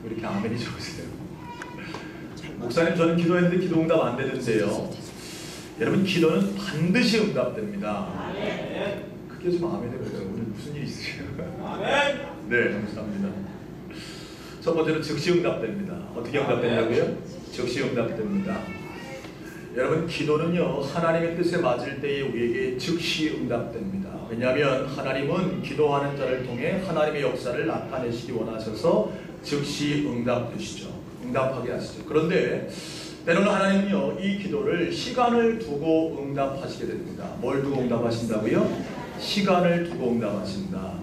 왜 이렇게 아멘이 좋으세요? 목사님 저는 기도했는데 기도 응답 안 되는데요. 여러분 기도는 반드시 응답됩니다. 그게 좀 아멘이 그래요. 오늘 무슨 일이 있으세요? 네, 감사합니다. 첫 번째로 즉시 응답됩니다. 어떻게 응답되냐고요? 즉시 응답됩니다. 여러분 기도는요 하나님의 뜻에 맞을 때에 우리에게 즉시 응답됩니다. 왜냐하면 하나님은 기도하는 자를 통해 하나님의 역사를 나타내시기 원하셔서 즉시 응답하게 하시죠. 그런데 때로는 하나님은요 이 기도를 시간을 두고 응답하시게 됩니다. 뭘 두고 응답하신다고요? 시간을 두고 응답하신다.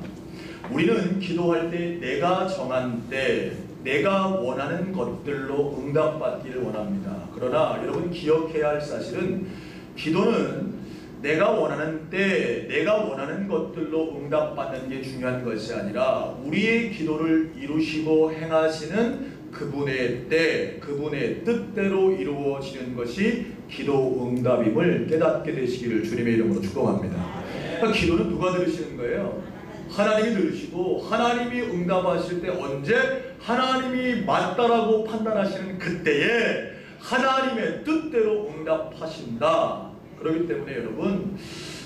우리는 기도할 때 내가 정한 때 내가 원하는 것들로 응답받기를 원합니다. 그러나 여러분 기억해야 할 사실은 기도는 내가 원하는 때 내가 원하는 것들로 응답받는 게 중요한 것이 아니라 우리의 기도를 이루시고 행하시는 그분의 때, 그분의 뜻대로 이루어지는 것이 기도 응답임을 깨닫게 되시기를 주님의 이름으로 축복합니다. 그러니까 기도는 누가 들으시는 거예요? 하나님이 들으시고 하나님이 응답하실 때 언제 하나님이 맞다라고 판단하시는 그때에 하나님의 뜻대로 응답하신다. 그렇기 때문에 여러분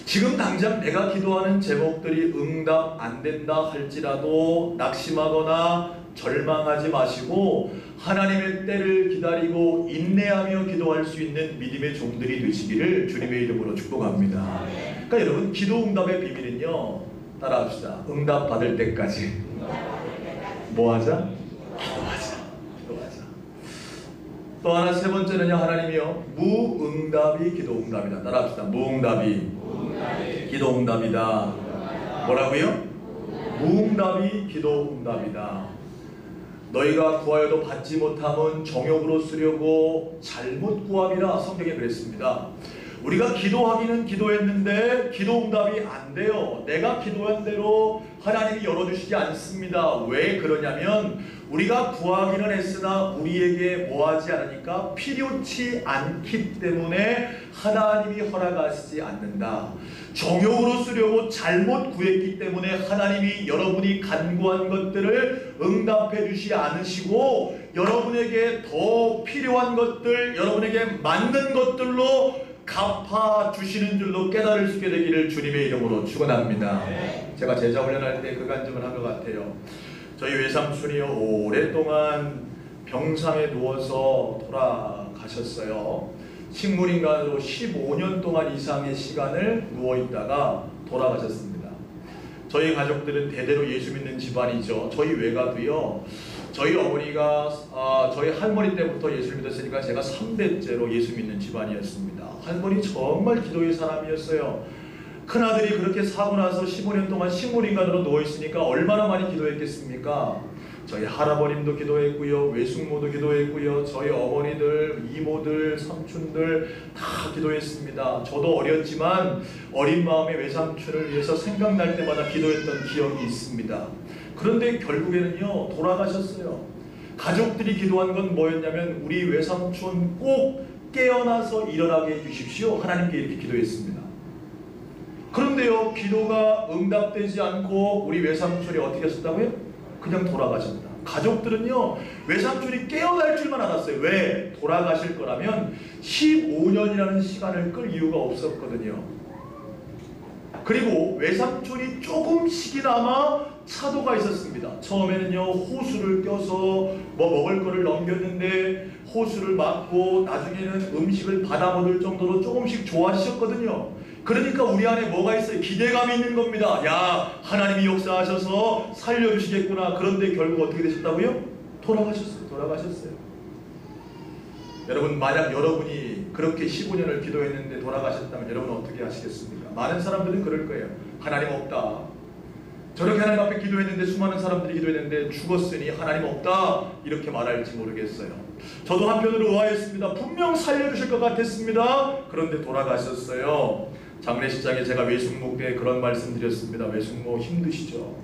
지금 당장 내가 기도하는 제목들이 응답 안 된다 할지라도 낙심하거나 절망하지 마시고 하나님의 때를 기다리고 인내하며 기도할 수 있는 믿음의 종들이 되시기를 주님의 이름으로 축복합니다. 그러니까 여러분 기도 응답의 비밀은요 따라합시다. 응답 받을 때까지 뭐하자? 기도하자. 또 하나 세 번째는요 하나님이요 무응답이 기도응답이다. 따라합시다. 무응답이 기도응답이다. 뭐라고요? 무응답이 기도응답이다. 너희가 구하여도 받지 못함은 정욕으로 쓰려고 잘못 구함이라 성경에 그랬습니다. 우리가 기도하기는 기도했는데 기도응답이 안 돼요. 내가 기도한 대로 하나님이 열어주시지 않습니다. 왜 그러냐면 우리가 구하기는 했으나 우리에게 뭐하지 않으니까 필요치 않기 때문에 하나님이 허락하시지 않는다. 정욕으로 쓰려고 잘못 구했기 때문에 하나님이 여러분이 간구한 것들을 응답해 주시지 않으시고 여러분에게 더 필요한 것들, 여러분에게 맞는 것들로 갚아주시는 줄로 깨달을 수 있게 되기를 주님의 이름으로 축원합니다. 제가 제자 훈련할 때 그 간증을 한 것 같아요. 저희 외삼촌이요 오랫동안 병상에 누워서 돌아가셨어요. 식물인간으로 15년 동안 이상의 시간을 누워있다가 돌아가셨습니다. 저희 가족들은 대대로 예수 믿는 집안이죠. 저희 외가도요. 저희 어머니가 저희 할머니 때부터 예수를 믿었으니까 제가 3대째로 예수 믿는 집안이었습니다. 할머니 정말 기도의 사람이었어요. 큰아들이 그렇게 사고 나서 15년 동안 식물인간으로 누워있으니까 얼마나 많이 기도했겠습니까? 저희 할아버님도 기도했고요. 외숙모도 기도했고요. 저희 어머니들, 이모들, 삼촌들 다 기도했습니다. 저도 어렸지만 어린 마음에 외삼촌을 위해서 생각날 때마다 기도했던 기억이 있습니다. 그런데 결국에는요 돌아가셨어요. 가족들이 기도한 건 뭐였냐면 우리 외삼촌 꼭 깨어나서 일어나게 해주십시오. 하나님께 이렇게 기도했습니다. 그런데요 기도가 응답되지 않고 우리 외삼촌이 어떻게 하셨다고요? 그냥 돌아가셨다. 가족들은요 외삼촌이 깨어날 줄만 알았어요. 왜? 돌아가실 거라면 15년이라는 시간을 끌 이유가 없었거든요. 그리고 외삼촌이 조금씩이나마 차도가 있었습니다. 처음에는요 호수를 껴서 뭐 먹을 거를 넘겼는데 호수를 막고 나중에는 음식을 받아 먹을 정도로 조금씩 좋아지셨거든요. 그러니까 우리 안에 뭐가 있어요? 기대감이 있는 겁니다. 야 하나님이 역사하셔서 살려주시겠구나. 그런데 결국 어떻게 되셨다고요? 돌아가셨어요. 여러분 만약 여러분이 그렇게 15년을 기도했는데 돌아가셨다면 여러분은 어떻게 하시겠습니까? 많은 사람들은 그럴 거예요. 하나님 없다. 저렇게 하나님 앞에 기도했는데 수많은 사람들이 기도했는데 죽었으니 하나님 없다 이렇게 말할지 모르겠어요. 저도 한편으로 의아했습니다. 분명 살려주실 것 같았습니다. 그런데 돌아가셨어요. 장례식장에 제가 외숙모 때 그런 말씀 드렸습니다. 외숙모 힘드시죠?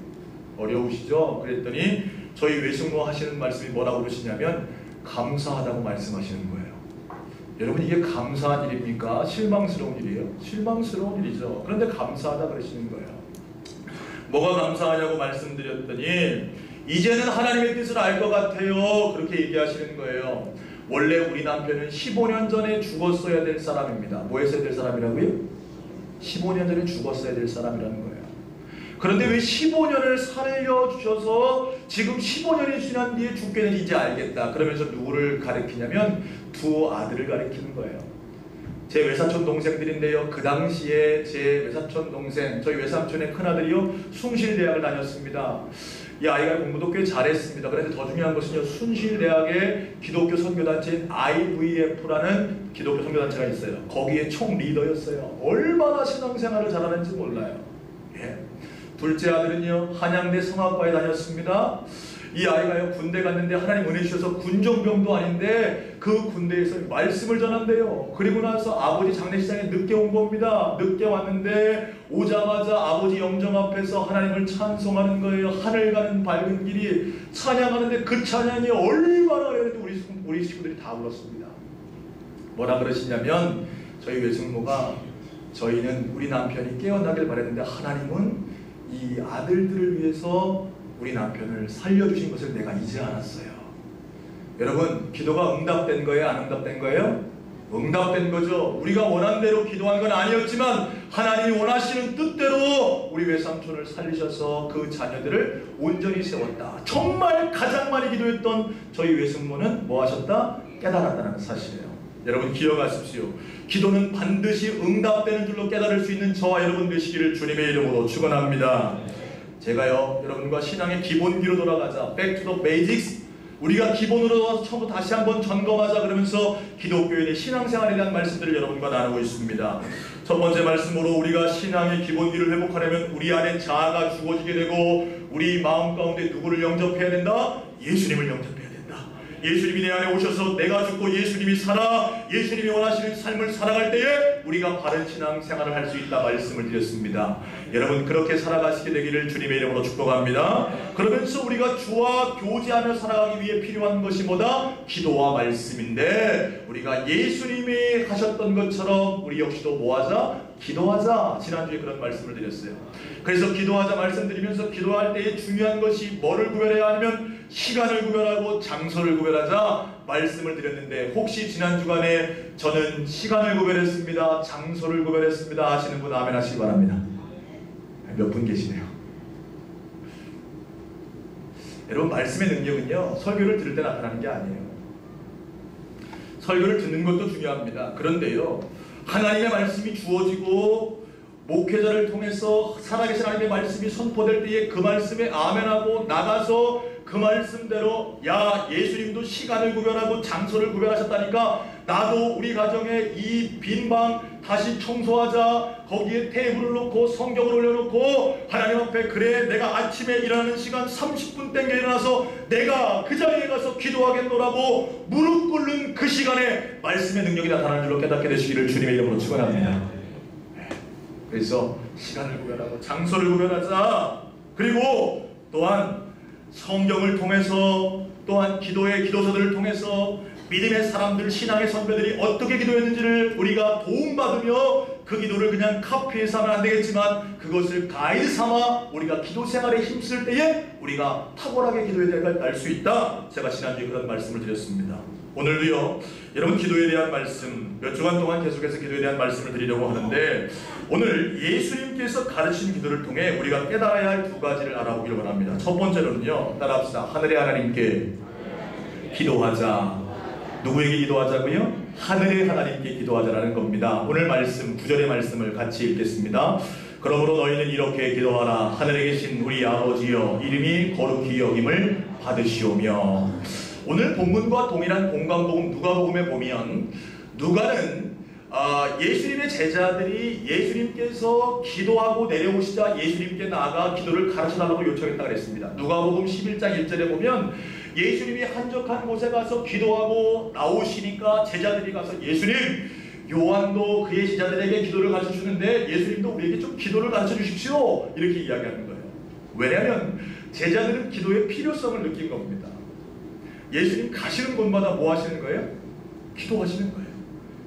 어려우시죠? 그랬더니 저희 외숙모 하시는 말씀이 뭐라고 그러시냐면 감사하다고 말씀하시는 거예요. 여러분 이게 감사한 일입니까? 실망스러운 일이에요? 실망스러운 일이죠. 그런데 감사하다 그러시는 거예요. 뭐가 감사하냐고 말씀드렸더니 이제는 하나님의 뜻을 알 것 같아요. 그렇게 얘기하시는 거예요. 원래 우리 남편은 15년 전에 죽었어야 될 사람입니다. 뭐 했어야 될 사람이라고요? 15년 전에 죽었어야 될 사람이라는 거예요. 그런데 왜 15년을 살려주셔서 지금 15년이 지난 뒤에 죽게 되는지 이제 알겠다. 그러면서 누구를 가리키냐면 두 아들을 가리키는 거예요. 제 외사촌 동생들인데요. 그 당시에 제 외사촌 동생, 저희 외삼촌의 큰아들이요, 숭실대학을 다녔습니다. 이 아이가 공부도 꽤 잘했습니다. 그런데 더 중요한 것은요, 숭실대학의 기독교 선교단체인 IVF라는 기독교 선교단체가 있어요. 거기에 총 리더였어요. 얼마나 신앙생활을 잘하는지 몰라요. 예. 둘째 아들은요, 한양대 성악과에 다녔습니다. 이 아이가요, 군대 갔는데 하나님 은혜 주셔서 군종병도 아닌데 그 군대에서 말씀을 전한대요. 그리고 나서 아버지 장례식장에 늦게 온 겁니다. 늦게 왔는데 오자마자 아버지 영정 앞에서 하나님을 찬송하는 거예요. 하늘 가는 밝은 길이 찬양하는데 그 찬양이 얼마나 그래도 우리 식구들이 다 불렀습니다. 뭐라 그러시냐면, 저희 외숙모가 저희는 우리 남편이 깨어나길 바랬는데 하나님은 이 아들들을 위해서 우리 남편을 살려주신 것을 내가 잊지 않았어요. 여러분, 기도가 응답된 거예요? 안 응답된 거예요? 응답된 거죠. 우리가 원한 대로 기도한 건 아니었지만 하나님이 원하시는 뜻대로 우리 외삼촌을 살리셔서 그 자녀들을 온전히 세웠다. 정말 가장 많이 기도했던 저희 외숙모는 뭐 하셨다? 깨달았다는 사실이에요. 여러분 기억하십시오. 기도는 반드시 응답되는 줄로 깨달을 수 있는 저와 여러분 되시기를 주님의 이름으로 축원합니다. 제가요, 여러분과 신앙의 기본기로 돌아가자, Back to the basics, 우리가 기본으로 돌아가서 처음부터 다시 한번 점검하자 그러면서 기독교인의 신앙생활에 대한 말씀들을 여러분과 나누고 있습니다. 첫 번째 말씀으로 우리가 신앙의 기본기를 회복하려면 우리 안에 자아가 죽어지게 되고 우리 마음 가운데 누구를 영접해야 된다? 예수님을 영접해야 된다. 예수님이 내 안에 오셔서 내가 죽고 예수님이 살아, 예수님이 원하시는 삶을 살아갈 때에 우리가 바른 신앙생활을 할 수 있다 말씀을 드렸습니다. 여러분 그렇게 살아가시게 되기를 주님의 이름으로 축복합니다. 그러면서 우리가 주와 교제하며 살아가기 위해 필요한 것이 뭐다? 기도와 말씀인데, 우리가 예수님이 하셨던 것처럼 우리 역시도 뭐하자? 기도하자. 지난주에 그런 말씀을 드렸어요. 그래서 기도하자 말씀드리면서 기도할 때에 중요한 것이 뭐를 구별해야 하냐면 시간을 구별하고 장소를 구별하자 말씀을 드렸는데, 혹시 지난 주간에 저는 시간을 구별했습니다, 장소를 구별했습니다 하시는 분 아멘 하시기 바랍니다. 몇 분 계시네요. 여러분 말씀의 능력은요, 설교를 들을 때 나타나는 게 아니에요. 설교를 듣는 것도 중요합니다. 그런데요, 하나님의 말씀이 주어지고 목회자를 통해서 살아계신 하나님의 말씀이 선포될 때에 그 말씀에 아멘하고 나가서 그 말씀대로, 야 예수님도 시간을 구별하고 장소를 구별하셨다니까 나도 우리 가정에 이 빈 방 다시 청소하자, 거기에 테이블을 놓고 성경을 올려놓고 하나님 앞에, 그래 내가 아침에 일어나는 시간 30분 땡겨 일어나서 내가 그 자리에 가서 기도하겠노라고 무릎 꿇는 그 시간에 말씀의 능력이 나타나는 줄로 깨닫게 되시기를 주님의 이름으로 축원합니다. 그래서 시간을 구별하고 장소를 구별하자. 그리고 또한 성경을 통해서, 또한 기도의 기도서들을 통해서 믿음의 사람들, 신앙의 선배들이 어떻게 기도했는지를 우리가 도움받으며 그 기도를 그냥 카피해서 하면 안 되겠지만 그것을 가이드 삼아 우리가 기도 생활에 힘쓸 때에 우리가 탁월하게 기도에 대해 알 수 있다. 제가 지난주에 그런 말씀을 드렸습니다. 오늘도요, 여러분 기도에 대한 말씀, 몇 주간 동안 계속해서 기도에 대한 말씀을 드리려고 하는데, 오늘 예수님께서 가르친 기도를 통해 우리가 깨달아야 할 두 가지를 알아보기를 원합니다. 첫 번째로는요, 따라합시다. 하늘의 하나님께 기도하자. 누구에게 기도하자고요? 하늘의 하나님께 기도하자라는 겁니다. 오늘 말씀, 9절의 말씀을 같이 읽겠습니다. 그러므로 너희는 이렇게 기도하라. 하늘에 계신 우리 아버지여, 이름이 거룩히 여김을 받으시오며. 오늘 본문과 동일한 공관복음 누가복음에 보면, 누가는 예수님의 제자들이 예수님께서 기도하고 내려오시자 예수님께 나아가 기도를 가르쳐달라고 요청했다고 그랬습니다. 누가복음 11장 1절에 보면 예수님이 한적한 곳에 가서 기도하고 나오시니까 제자들이 가서, 예수님, 요한도 그의 제자들에게 기도를 가르쳐주는데 예수님도 우리에게 좀 기도를 가르쳐주십시오, 이렇게 이야기하는 거예요. 왜냐하면 제자들은 기도의 필요성을 느낀 겁니다. 예수님 가시는 곳마다 뭐 하시는 거예요? 기도하시는 거예요.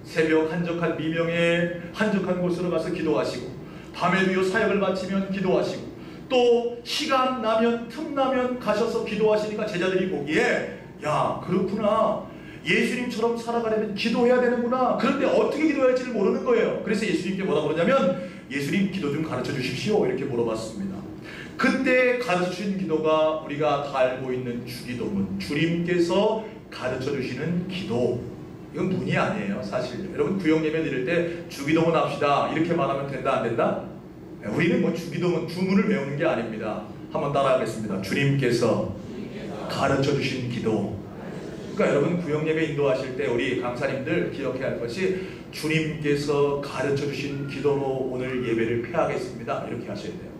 새벽 한적한 미명에 한적한 곳으로 가서 기도하시고, 밤에도요 사역을 마치면 기도하시고, 또 또 시간 나면 틈나면 가셔서 기도하시니까 제자들이 보기에 야 그렇구나, 예수님처럼 살아가려면 기도해야 되는구나. 그런데 어떻게 기도해야 할지를 모르는 거예요. 그래서 예수님께 뭐라고 그러냐면 예수님 기도 좀 가르쳐 주십시오 이렇게 물어봤습니다. 그때 가르쳐 주신 기도가 우리가 다 알고 있는 주기도문, 주님께서 가르쳐 주시는 기도. 이건 문이 아니에요 사실. 여러분 구역예배 드릴 때 주기도문 합시다 이렇게 말하면 된다 안 된다? 우리는 뭐 주기도문 두 문을 외우는 게 아닙니다. 한번 따라하겠습니다. 주님께서 가르쳐 주신 기도. 그러니까 여러분 구역예배 인도하실 때 우리 강사님들 기억해야 할 것이 주님께서 가르쳐 주신 기도로 오늘 예배를 폐하겠습니다 이렇게 하셔야 돼요.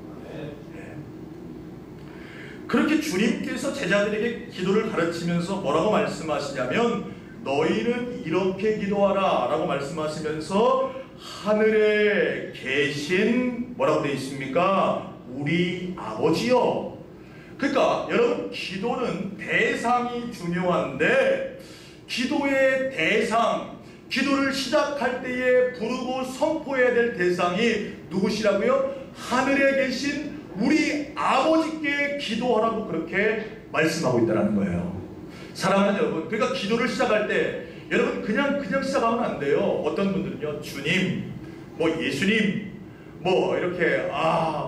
그렇게 주님께서 제자들에게 기도를 가르치면서 뭐라고 말씀하시냐면 너희는 이렇게 기도하라 라고 말씀하시면서 하늘에 계신 뭐라고 되어 있습니까? 우리 아버지요. 그러니까 여러분 기도는 대상이 중요한데 기도의 대상, 기도를 시작할 때에 부르고 선포해야 될 대상이 누구시라고요? 하늘에 계신 우리 아버지께 기도하라고 그렇게 말씀하고 있다는 거예요. 사랑하는 여러분, 그러니까 기도를 시작할 때 여러분 그냥 시작하면 안 돼요. 어떤 분들은요, 주님, 뭐 예수님, 뭐 이렇게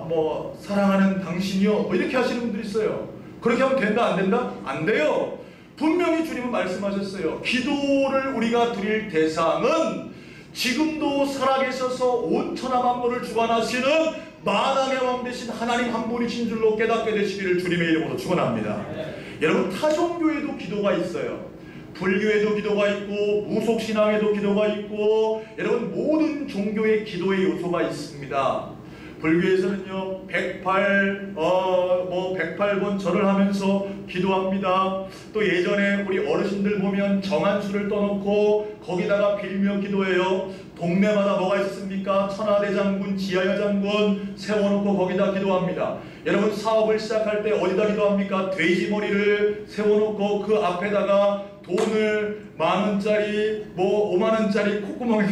뭐 사랑하는 당신이요, 뭐 이렇게 하시는 분들이 있어요. 그렇게 하면 된다 안 된다? 안 돼요. 분명히 주님은 말씀하셨어요. 기도를 우리가 드릴 대상은 지금도 살아계셔서 온 천하 만물을 주관하시는 만왕의 왕 되신 하나님 한 분이신 줄로 깨닫게 되시기를 주님의 이름으로 축원합니다. 여러분 타종교에도 기도가 있어요. 불교에도 기도가 있고 무속신앙에도 기도가 있고 여러분 모든 종교의 기도의 요소가 있습니다. 불교에서는요 108번 절을 하면서 기도합니다. 또 예전에 우리 어르신들 보면 정한수를 떠놓고 거기다가 빌며 기도해요. 동네마다 뭐가 있었습니까? 천하대장군, 지하여장군 세워놓고 거기다 기도합니다. 여러분 사업을 시작할 때 어디다 기도합니까? 돼지머리를 세워놓고 그 앞에다가 돈을 10,000원짜리 뭐 50,000원짜리 콧구멍에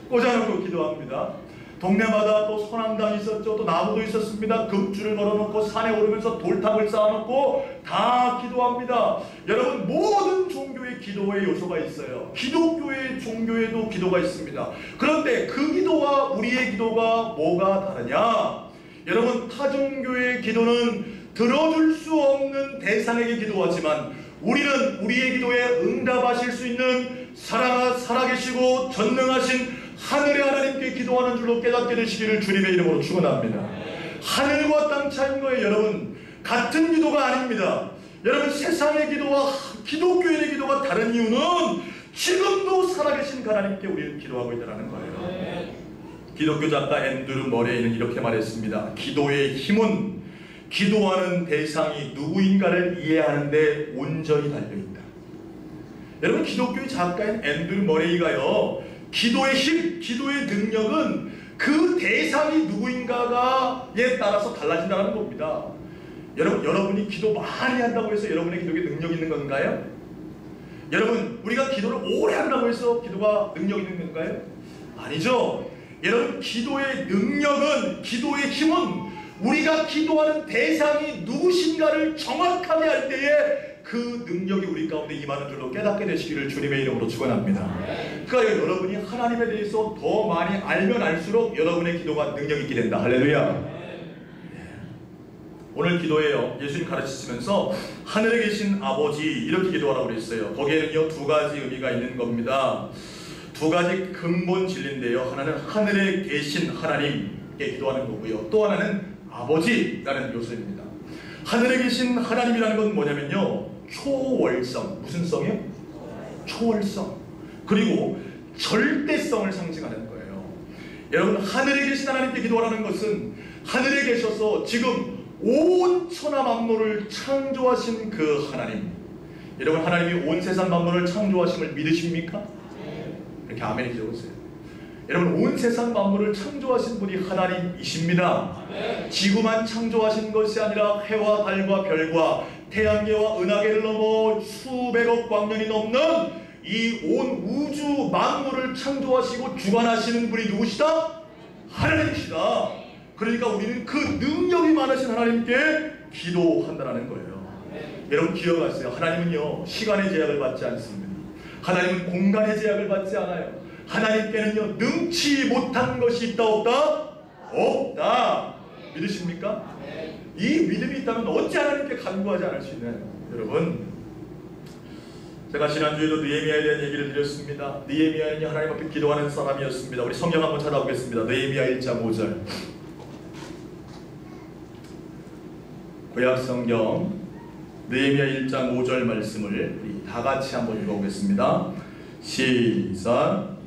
꽂아놓고 기도합니다. 동네마다 또 선앙당이 있었죠. 또 나무도 있었습니다. 금줄을 걸어놓고 산에 오르면서 돌탑을 쌓아놓고 다 기도합니다. 여러분 모든 종교의 기도의 요소가 있어요. 기독교의 종교에도 기도가 있습니다. 그런데 그 기도와 우리의 기도가 뭐가 다르냐? 여러분 타종교의 기도는 들어줄 수 없는 대상에게 기도하지만 우리는 우리의 기도에 응답하실 수 있는 살아계시고 전능하신 하늘의 하나님께 기도하는 줄로 깨닫게 되시기를 주님의 이름으로 축원합니다. 하늘과 땅 차이인 거예요. 여러분 같은 기도가 아닙니다. 여러분 세상의 기도와 기독교인의 기도가 다른 이유는 지금도 살아계신 하나님께 우리는 기도하고 있다는 거예요. 기독교 작가 앤드루 머레이는 이렇게 말했습니다. 기도의 힘은 기도하는 대상이 누구인가를 이해하는 데 온전히 달려있다. 여러분 기독교의 작가인 앤드루 머레이가요 기도의 힘, 기도의 능력은 그 대상이 누구인가에 따라서 달라진다는 겁니다. 여러분이 기도 많이 한다고 해서 여러분의 기도에 능력 있는 건가요? 여러분 우리가 기도를 오래 한다고 해서 기도가 능력 있는 건가요? 아니죠. 여러분 기도의 능력은, 기도의 힘은 우리가 기도하는 대상이 누구신가를 정확하게 할 때에 그 능력이 우리 가운데 임하는 줄로 깨닫게 되시기를 주님의 이름으로 축원합니다. 그러니까 여러분이 하나님에 대해서 더 많이 알면 알수록 여러분의 기도가 능력이 있게 된다. 할렐루야. 오늘 기도에요 예수님 가르치시면서 하늘에 계신 아버지 이렇게 기도하라고 그랬어요. 거기에는요 두 가지 의미가 있는 겁니다. 두 가지 근본 진리인데요. 하나는 하늘에 계신 하나님께 기도하는 거고요. 또 하나는 아버지라는 요소입니다. 하늘에 계신 하나님이라는 건 뭐냐면요 초월성, 무슨 성이요? 초월성, 그리고 절대성을 상징하는 거예요. 여러분 하늘에 계신 하나님께 기도하라는 것은 하늘에 계셔서 지금 온 천하 만물을 창조하신 그 하나님, 여러분 하나님이 온 세상 만물을 창조하심을 믿으십니까? 이렇게 아멘이 적었어요. 여러분 온 세상 만물을 창조하신 분이 하나님이십니다. 지구만 창조하신 것이 아니라 해와 달과 별과 태양계와 은하계를 넘어 수백억 광년이 넘는 이 온 우주 만물을 창조하시고 주관하시는 분이 누구시다? 하나님이시다. 그러니까 우리는 그 능력이 많으신 하나님께 기도한다는 거예요. 여러분 기억하세요. 하나님은요 시간의 제약을 받지 않습니다. 하나님은 공간의 제약을 받지 않아요. 하나님께는요 능치 못한 것이 있다 없다? 없다. 믿으십니까? 이 믿음이 있다면 어찌 하나님께 간구하지 않을 수 있나요? 여러분, 제가 지난주에도 느헤미야에 대한 얘기를 드렸습니다. 느헤미야는 하나님 앞에 기도하는 사람이었습니다. 우리 성경 한번 찾아보겠습니다. 느헤미야 1장 5절. 구약 성경 느헤미야 1장 5절 말씀을 다 같이 한번 읽어보겠습니다. 시작.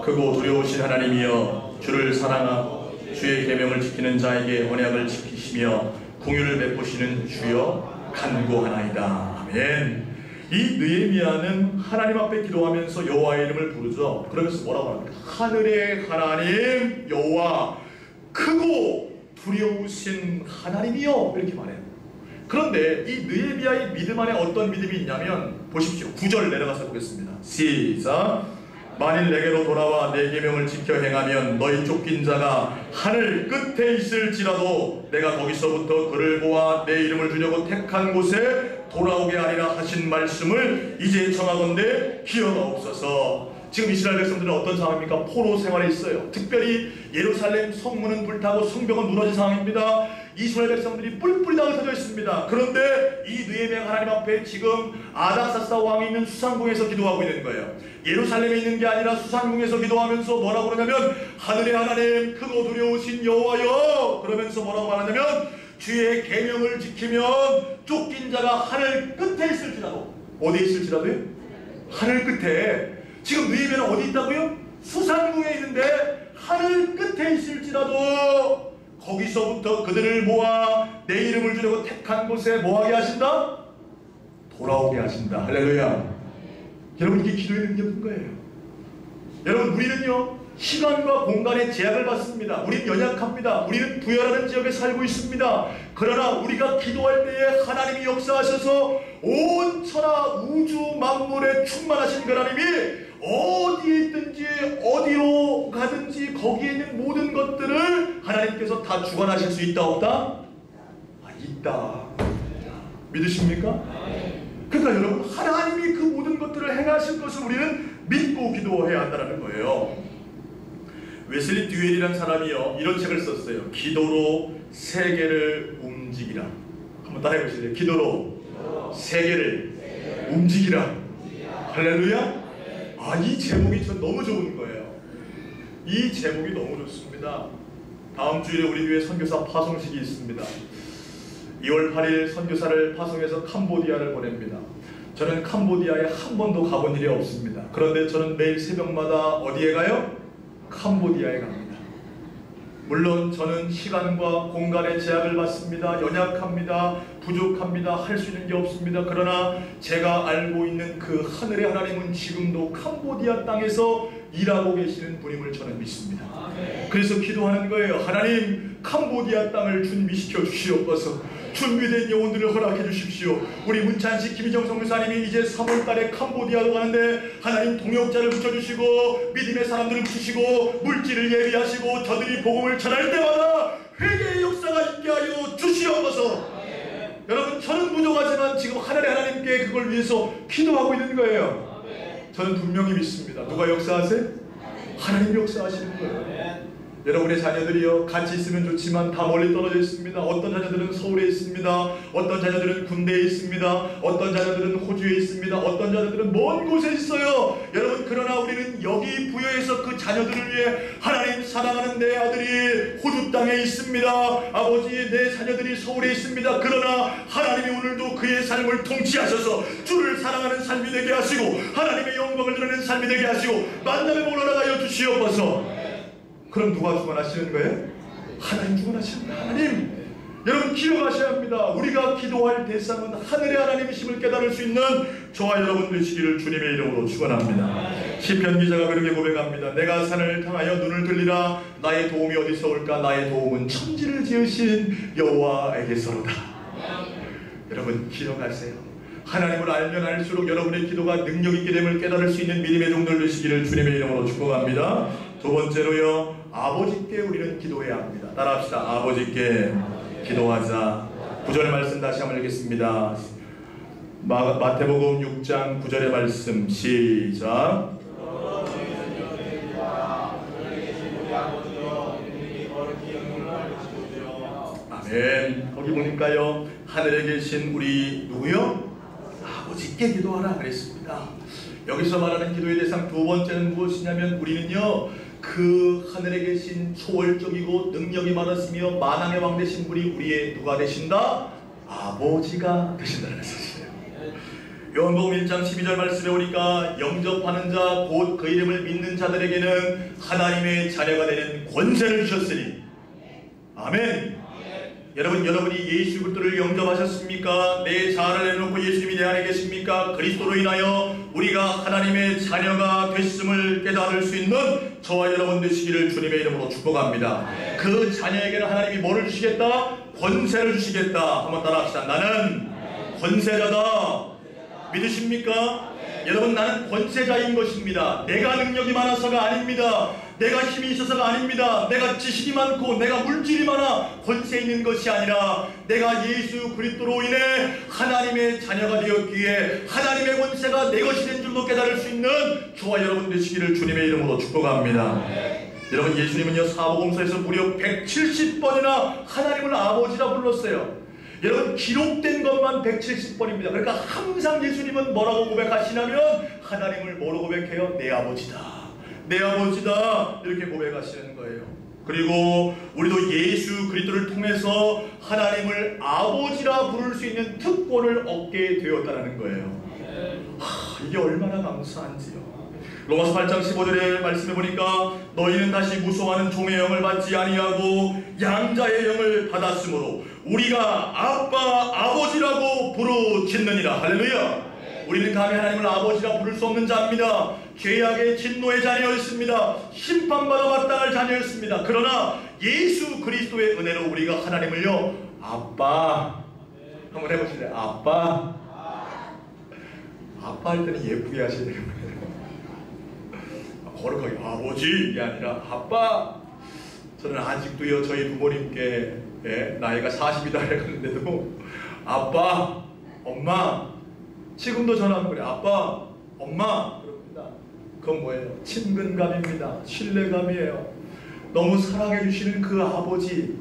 크고 두려우신 하나님이여, 주를 사랑하고 주의 계명을 지키는 자에게 언약을 지키시며 긍휼을 베푸시는 주여 간구하나이다. 아멘. 이 느헤미야는 하나님 앞에 기도하면서 여호와의 이름을 부르죠. 그러면서 뭐라고 합니까? 하늘의 하나님 여호와, 크고 두려우신 하나님이여, 이렇게 말해요. 그런데 이 느헤미야의 믿음 안에 어떤 믿음이 있냐면, 보십시오. 9절 내려가서 보겠습니다. 시작. 만일 내게로 돌아와 내 계명을 지켜 행하면 너희 쫓긴 자가 하늘 끝에 있을지라도 내가 거기서부터 그를 모아 내 이름을 두려고 택한 곳에 돌아오게 하리라 하신 말씀을 이제 청하건대 기억하옵소서. 지금 이스라엘 백성들은 어떤 상황입니까? 포로 생활에 있어요. 특별히 예루살렘 성문은 불타고 성벽은 무너진 상황입니다. 이스라엘 백성들이 뿔뿔이 다 흩어져 있습니다. 그런데 이 느헤미야가 하나님 앞에 지금 아닥사스다 왕이 있는 수상궁에서 기도하고 있는 거예요. 예루살렘에 있는 게 아니라 수상궁에서 기도하면서 뭐라고 그러냐면, 하늘의 하나님 크고 두려우신 여호와여, 그러면서 뭐라고 말하냐면, 주의 계명을 지키면 쫓긴 자가 하늘 끝에 있을지라도. 어디에 있을지라도요? 하늘 끝에. 지금 느헤미야는 어디 있다고요? 수상궁에 있는데 하늘 끝에 있을지라도 거기서부터 그들을 모아 내 이름을 주려고 택한 곳에 뭐하게 하신다? 돌아오게 하신다. 할렐루야. 여러분, 이게 기도의 능력인 거예요. 여러분, 우리는요 시간과 공간의 제약을 받습니다. 우리는 연약합니다. 우리는 부여라는 지역에 살고 있습니다. 그러나 우리가 기도할 때에 하나님이 역사하셔서 온 천하 우주 만물에 충만하신 그 하나님이 어디에 있든지 어디로 가든지 거기에 있는 모든 것들을 하나님께서 다 주관하실 수 있다 없다? 있다. 믿으십니까? 그러니까 여러분, 하나님이 그 모든 것들을 행하실 것을 우리는 믿고 기도해야 한다는 거예요. 웨슬리 듀웰이라는 사람이요 이런 책을 썼어요. 기도로 세계를 움직이라. 한번 따라해 보실래요? 기도로 세계를 움직이라. 할렐루야. 이 제목이 전 너무 좋은 거예요. 이 제목이 너무 좋습니다. 다음 주일에 우리 교회 선교사 파송식이 있습니다. 2월 8일 선교사를 파송해서 캄보디아를 보냅니다. 저는 캄보디아에 한 번도 가본 일이 없습니다. 그런데 저는 매일 새벽마다 어디에 가요? 캄보디아에 갑니다. 물론 저는 시간과 공간의 제약을 받습니다. 연약합니다. 부족합니다. 할 수 있는 게 없습니다. 그러나 제가 알고 있는 그 하늘의 하나님은 지금도 캄보디아 땅에서 일하고 계시는 분임을 저는 믿습니다. 그래서 기도하는 거예요. 하나님, 캄보디아 땅을 준비시켜 주시옵소서. 준비된 영혼들을 허락해 주십시오. 우리 문찬식 김희정 선교사님이 이제 3월달에 캄보디아로 가는데 하나님 동역자를 붙여주시고 믿음의 사람들을 붙이시고 물질을 예비하시고 저들이 복음을 전할 때마다 회개의 역사가 있게 하여 주시옵소서. 여러분, 저는 부족하지만 지금 하늘의 하나님께 그걸 위해서 기도하고 있는 거예요. 저는 분명히 믿습니다. 누가 역사하세요? 하나님 역사하시는 거예요. 여러분의 자녀들이요 같이 있으면 좋지만 다 멀리 떨어져 있습니다. 어떤 자녀들은 서울에 있습니다. 어떤 자녀들은 군대에 있습니다. 어떤 자녀들은 호주에 있습니다. 어떤 자녀들은 먼 곳에 있어요. 여러분, 그러나 우리는 여기 부여해서 그 자녀들을 위해 하나님, 사랑하는 내 아들이 호주 땅에 있습니다. 아버지, 내 자녀들이 서울에 있습니다. 그러나 하나님이 오늘도 그의 삶을 통치하셔서 주를 사랑하는 삶이 되게 하시고 하나님의 영광을 드러내는 삶이 되게 하시고 만남의 복을 허락하여 주시옵소서. 그럼 누가 주관하시는 거예요? 하나님 주관하시는 거예요. 하나님. 여러분, 기억하셔야 합니다. 우리가 기도할 대상은 하늘의 하나님이심을 깨달을 수 있는 저와 여러분 되시기를 주님의 이름으로 축원합니다. 시편 기자가 그렇게 고백합니다. 내가 산을 향하여 눈을 들리라. 나의 도움이 어디서 올까? 나의 도움은 천지를 지으신 여호와에게서로다. 여러분, 기억하세요. 하나님을 알면 알수록 여러분의 기도가 능력 있게 됨을 깨달을 수 있는 믿음의 종들 되시기를 주님의 이름으로 축복합니다. 두 번째로요, 아버지께 우리는 기도해야 합니다. 따라합시다. 아버지께 기도하자. 9절 말씀 다시 한번 읽겠습니다. 마태복음 6장 9절의 말씀 시작. 아멘. 거기 보니까요, 하늘에 계신 우리 누구요? 아버지께 기도하라 그랬습니다. 여기서 말하는 기도의 대상 두 번째는 무엇이냐면, 우리는요 그 하늘에 계신 초월적이고 능력이 많으시며 만왕의 왕 되신 분이 우리의 누가 되신다? 아버지가 되신다는 사실이에요. 요한복음 1장 12절 말씀에 보니까 영접하는 자 곧 그 이름을 믿는 자들에게는 하나님의 자녀가 되는 권세를 주셨으니. 아멘. 여러분이 예수 그리스도를 영접하셨습니까? 내 자아를 내놓고 예수님이 내 안에 계십니까? 그리스도로 인하여 우리가 하나님의 자녀가 됐음을 깨달을 수 있는 저와 여러분 되시기를 주님의 이름으로 축복합니다. 그 자녀에게는 하나님이 뭐를 주시겠다? 권세를 주시겠다. 한번 따라합시다. 나는 권세자다. 믿으십니까? 여러분, 나는 권세자인 것입니다. 내가 능력이 많아서가 아닙니다. 내가 힘이 있어서가 아닙니다. 내가 지식이 많고 내가 물질이 많아 권세 있는 것이 아니라, 내가 예수 그리스도로 인해 하나님의 자녀가 되었기에 하나님의 권세가 내 것이 된 줄로 깨달을 수 있는 저와 여러분 되시기를 주님의 이름으로 축복합니다. 여러분, 예수님은요 사복음서에서 무려 170번이나 하나님을 아버지라 불렀어요. 여러분, 기록된 것만 170번입니다. 그러니까 항상 예수님은 뭐라고 고백하시냐면, 하나님을 뭐로 고백해요? 내 아버지다. 내 아버지다. 이렇게 고백하시는 거예요. 그리고 우리도 예수 그리스도를 통해서 하나님을 아버지라 부를 수 있는 특권을 얻게 되었다는 거예요. 이게 얼마나 감사한지요. 로마서 8장 15절의 말씀해 보니까, 너희는 다시 무서워하는 종의 영을 받지 아니하고 양자의 영을 받았으므로 우리가 아빠 아버지라고 부르짖느니라. 할렐루야. 우리는 감히 하나님을 아버지라 부를 수 없는 자입니다. 죄악의 진노의 자녀였습니다. 심판받아 마땅할 자녀였습니다. 그러나 예수 그리스도의 은혜로 우리가 하나님을요 아빠, 한번 해보실래요? 아빠. 아빠 할 때는 예쁘게 하셔야 되는 거예요. 거룩하게 아버지 이게 아니라 아빠. 저는 아직도요 저희 부모님께 나이가 40이다 했는데도 아빠, 엄마, 지금도 전화하는 거예요. 아빠, 엄마. 그럽니다. 그건 뭐예요? 친근감입니다. 신뢰감이에요. 너무 사랑해 주시는 그 아버지,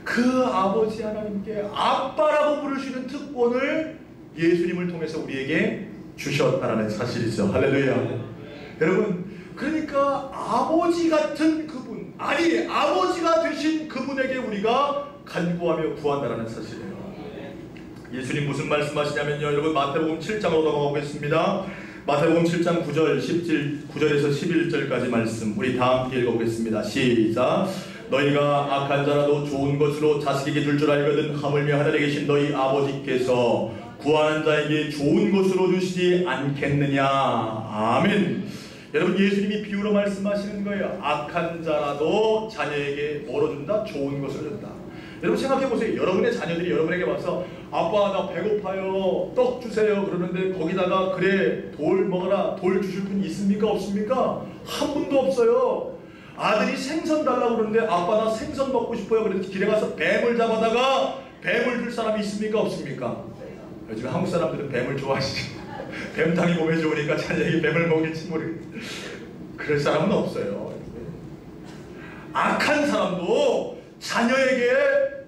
그 아버지 하나님께 아빠라고 부르시는 특권을 예수님을 통해서 우리에게 주셨다는 사실이죠. 할렐루야. 여러분, 그러니까 아버지 같은 그분, 아니 아버지가 되신 그분에게 우리가 간구하며 구한다는 사실이에요. 예수님 무슨 말씀하시냐면요, 여러분 마태복음 7장으로 넘어가보겠습니다. 마태복음 7장 9절에서 11절까지 말씀 우리 다 함께 읽어보겠습니다. 시작. 너희가 악한 자라도 좋은 것으로 자식에게 줄 줄 알거든 하물며 하늘에 계신 너희 아버지께서 구하는 자에게 좋은 것으로 주시지 않겠느냐. 아멘. 여러분, 예수님이 비유로 말씀하시는 거예요. 악한 자라도 자녀에게 뭐로 준다? 좋은 것을 준다. 여러분 생각해보세요. 여러분의 자녀들이 여러분에게 와서 아빠 나 배고파요, 떡 주세요 그러는데 거기다가 그래 돌 먹어라, 돌 주실 분 있습니까? 없습니까? 한 분도 없어요. 아들이 생선 달라고 그러는데 아빠 나 생선 먹고 싶어요 그래서 길에 가서 뱀을 잡아다가 뱀을 줄 사람이 있습니까? 없습니까? 요즘 한국 사람들은 뱀을 좋아하시죠. 뱀탕이 몸에 좋으니까 자녀에게 뱀을 먹일지 모르겠어요. 그럴 사람은 없어요. 악한 사람도 자녀에게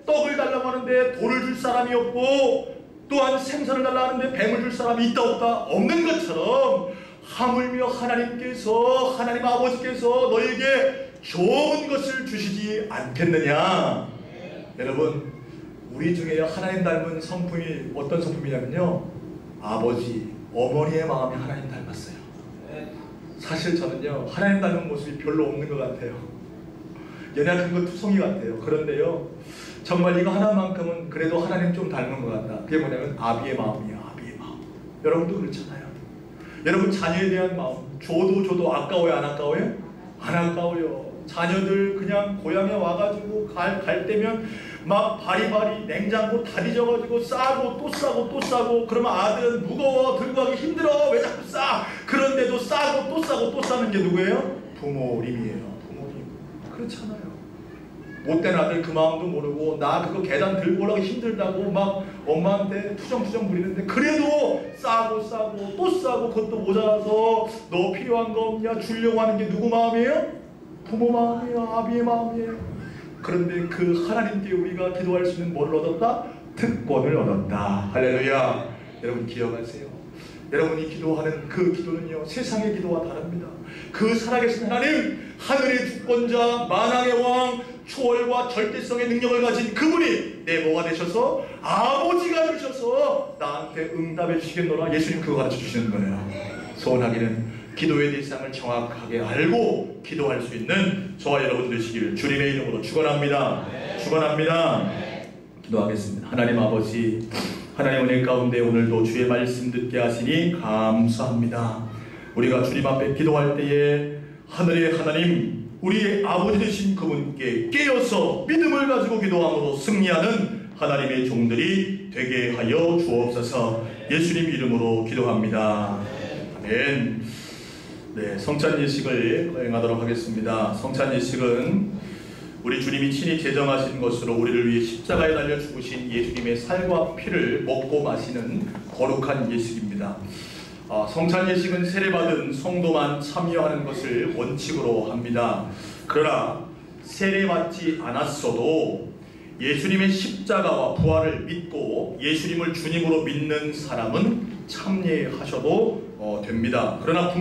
떡을 달라고 하는데 돌을 줄 사람이 없고, 또한 생선을 달라고 하는데 뱀을 줄 사람이 있다 없다? 없는 것처럼 하물며 하나님께서, 하나님 아버지께서 너에게 좋은 것을 주시지 않겠느냐. 여러분, 우리 중에 하나님 닮은 성품이 어떤 성품이냐면요, 아버지, 어머니의 마음이 하나님 닮았어요. 사실 저는요 하나님 닮은 모습이 별로 없는 것 같아요. 연약한 것 투성이 같아요. 그런데요 정말 이거 하나만큼은 그래도 하나님 좀 닮은 것 같다. 그게 뭐냐면 아비의 마음이에요. 아비의 마음. 여러분도 그렇잖아요. 여러분 자녀에 대한 마음, 줘도 아까워요? 안 아까워요? 안 아까워요. 자녀들 그냥 고향에 와가지고 갈 때면 막 바리바리 냉장고 다 뒤져가지고 싸고 또 싸고 또 싸고, 그러면 아들은 무거워 들고 가기 힘들어 왜 자꾸 싸? 그런데도 싸고 또 싸고 또 싸는 게 누구예요? 부모님이에요. 부모님. 그렇잖아요. 못된 아들 그 마음도 모르고 나 그거 계단 들고 올라가기 힘들다고 막 엄마한테 투정투정 부리는데 그래도 싸고 또 싸고 그것도 모자라서 너 필요한 거 없냐 주려고 하는 게 누구 마음이에요? 부모 마음이에요. 아비의 마음이에요. 그런데 그 하나님께 우리가 기도할 수 있는 뭐를 얻었다? 특권을 얻었다. 할렐루야. 여러분 기억하세요. 여러분이 기도하는 그 기도는요 세상의 기도와 다릅니다. 그 살아계신 하나님, 하늘의 주권자, 만왕의 왕, 초월과 절대성의 능력을 가진 그분이 내 뭐가 되셔서 아버지가 되셔서 나한테 응답해 주시겠노라. 예수님 그거 가르쳐 주시는 거예요. 소원하기는 기도의 대상을 정확하게 알고 기도할 수 있는 저와 여러분 되시기를 주님의 이름으로 축원합니다. 축원합니다. 기도하겠습니다. 하나님 아버지, 하나님 은혜 가운데 오늘도 주의 말씀 듣게 하시니 감사합니다. 우리가 주님 앞에 기도할 때에 하늘의 하나님, 우리의 아버지 되신 그분께 깨어서 믿음을 가지고 기도함으로 승리하는 하나님의 종들이 되게 하여 주옵소서. 예수님 이름으로 기도합니다. 아멘. 네, 성찬 예식을 거행하도록 하겠습니다. 성찬 예식은 우리 주님이 친히 제정하신 것으로 우리를 위해 십자가에 달려 죽으신 예수님의 살과 피를 먹고 마시는 거룩한 예식입니다. 성찬 예식은 세례받은 성도만 참여하는 것을 원칙으로 합니다. 그러나 세례받지 않았어도 예수님의 십자가와 부활을 믿고 예수님을 주님으로 믿는 사람은 참여하셔도 됩니다. 그러나